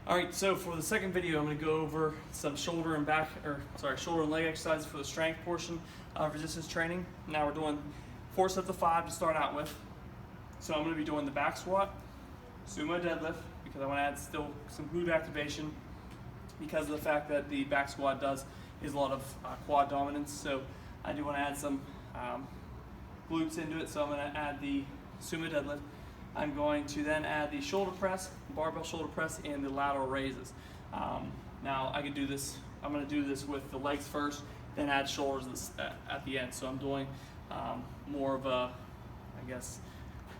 All right, so for the second video, I'm going to go over some shoulder and leg exercises for the strength portion of resistance training. Now we're doing 4 sets of 5 to start out with. So I'm going to be doing the back squat, sumo deadlift, because I want to add still some glute activation because of the fact that the back squat is a lot of quad dominance. So I do want to add some glutes into it. So I'm going to add the sumo deadlift. I'm going to then add the shoulder press, barbell shoulder press, and the lateral raises. Now I can do this, I'm going to do this with the legs first, then add shoulders at the end. So I'm doing more of a, I guess,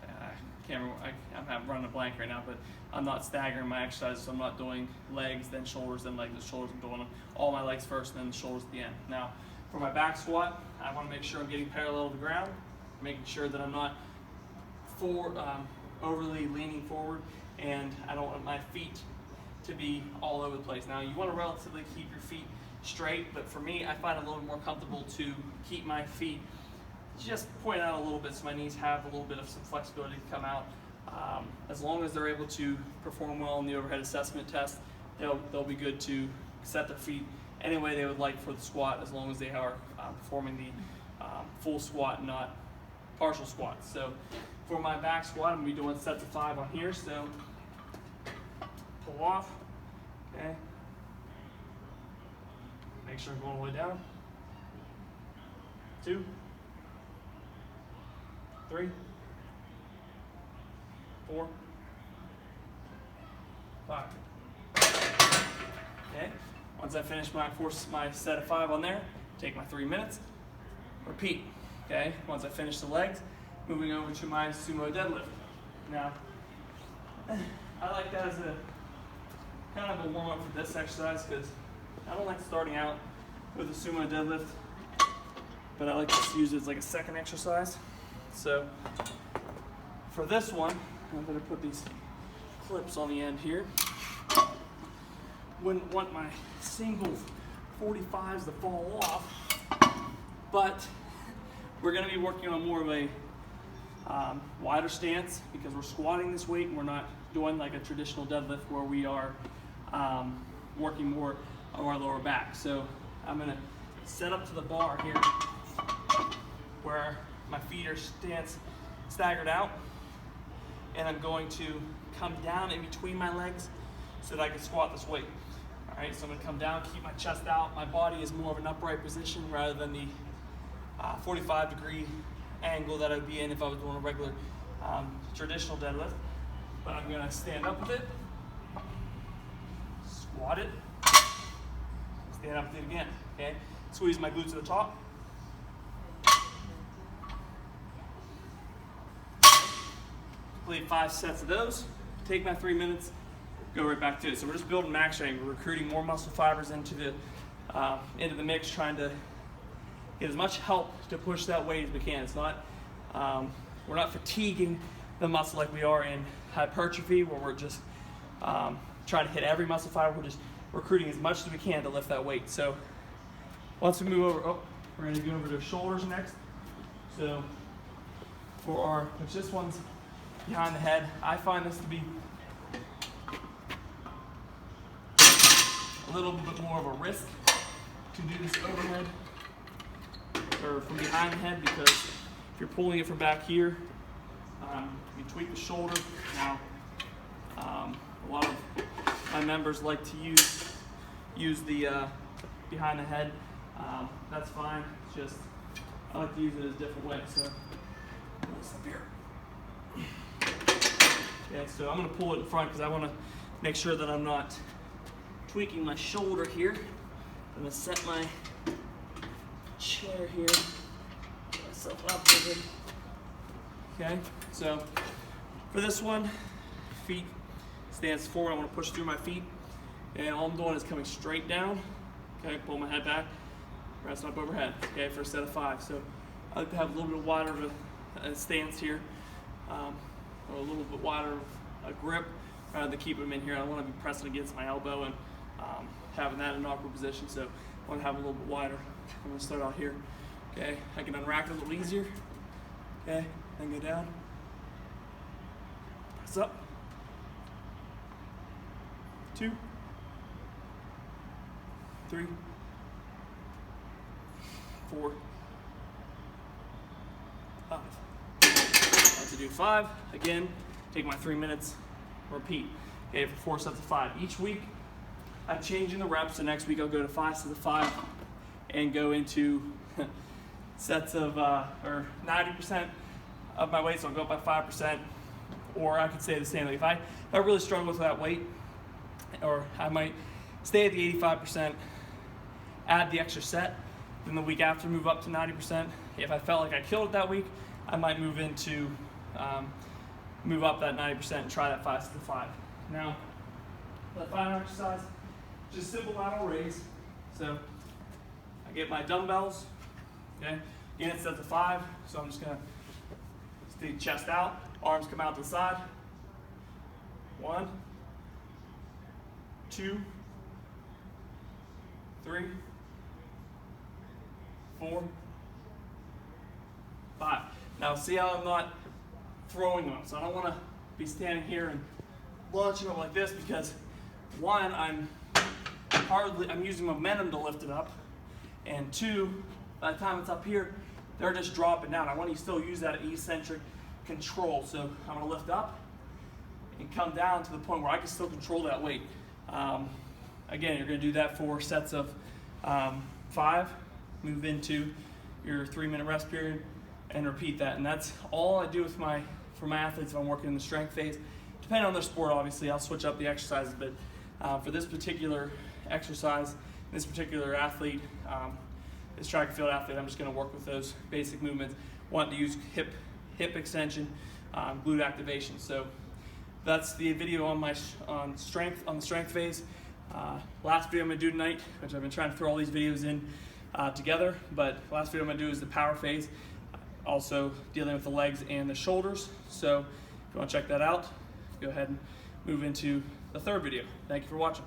I can't remember, I'm running a blank right now, but I'm not staggering my exercises, so I'm not doing legs, then shoulders, then legs, then shoulders. I'm doing all my legs first, and then the shoulders at the end. Now, for my back squat, I want to make sure I'm getting parallel to the ground, making sure that I'm not overly leaning forward, and I don't want my feet to be all over the place. Now, you want to relatively keep your feet straight, but for me, I find it a little more comfortable to keep my feet just point out a little bit so my knees have a little bit of some flexibility to come out. As long as they're able to perform well in the overhead assessment test, they'll be good to set their feet any way they would like for the squat, as long as they are performing the full squat, not partial squats. So for my back squat, I'm going to be doing sets of 5 on here. So pull off, okay. Make sure I'm going all the way down. 2, 3, 4, 5. Okay. Once I finish my set of 5 on there, take my 3 minutes, repeat. Okay. Once I finish the legs, moving over to my sumo deadlift. Now, I like that as a kind of a warm up for this exercise because I don't like starting out with a sumo deadlift, but I like to use it as like a second exercise. So for this one, I'm going to put these clips on the end here. Wouldn't want my single 45s to fall off, but we're going to be working on more of a wider stance because we're squatting this weight and we're not doing like a traditional deadlift where we are working more of our lower back. So I'm going to set up to the bar here where my feet are staggered out, and I'm going to come down in between my legs so that I can squat this weight. All right, so I'm going to come down, keep my chest out. My body is more of an upright position rather than the 45-degree angle that I'd be in if I was doing a regular traditional deadlift. But I'm going to stand up with it, squat it, stand up with it again. Okay, squeeze my glutes to the top. Complete 5 sets of those. Take my 3 minutes, go right back to it. So we're just building max strength. We're recruiting more muscle fibers into the mix, trying to get as much help to push that weight as we can. It's not we're not fatiguing the muscle like we are in hypertrophy, where we're just trying to hit every muscle fiber. We're just recruiting as much as we can to lift that weight. So once we move over, we're going to go over to shoulders next. So which this one's behind the head. I find this to be a little bit more of a risk to do this overhead or from behind the head, because if you're pulling it from back here, you tweak the shoulder. Now, a lot of my members like to use the behind the head. That's fine. It's just I like to use it as a different way. So pull this up here. Okay, so I'm going to pull it in front because I want to make sure that I'm not tweaking my shoulder here. I'm going to set my chair here, get myself up with it. Okay, so for this one, feet stance forward. I want to push through my feet, and all I'm doing is coming straight down. Okay, pull my head back, press up overhead. Okay, for a set of 5. So I like to have a little bit wider of a stance here. Or a little bit wider of a grip rather than keep them in here. I don't want to be pressing against my elbow and having that in an awkward position, so I want to have a little bit wider. I'm going to start out here. Okay, I can unrack it a little easier. Okay, then go down, press up, 2, 3, 4, 5. To do 5, again, take my 3 minutes, repeat. Okay, for 4 sets of 5. Each week, I'm changing the reps. The next week, I'll go to 5 sets of 5 and go into sets of, or 90% of my weight, so I'll go up by 5%. Or I could say the same. Like if I really struggle with that weight, or I might stay at the 85%, add the extra set, then the week after move up to 90%. If I felt like I killed it that week, I might move into move up that 90% and try that 5 sets of 5. Now, that final exercise, just simple lateral raise. So I get my dumbbells, okay? Again, it's sets of 5, so I'm just gonna stay chest out, arms come out to the side. 1, 2, 3, 4, 5. Now see how I'm not throwing them. So I don't want to be standing here and launching them like this because one, I'm using momentum to lift it up, and two, by the time it's up here, they're just dropping down. I want to still use that eccentric control. So I'm going to lift up and come down to the point where I can still control that weight. Again, you're going to do that for sets of 5, move into your 3-minute rest period, and repeat that. And that's all I do with for my athletes if I'm working in the strength phase. Depending on their sport, obviously, I'll switch up the exercises, but for this particular exercise, this particular athlete, this track and field athlete, I'm just going to work with those basic movements. Want to use hip extension, glute activation. So that's the video on the strength phase. Last video I'm going to do tonight, which I've been trying to throw all these videos in together, but last video I'm going to do is the power phase, also dealing with the legs and the shoulders. So if you want to check that out, go ahead and move into the third video. Thank you for watching.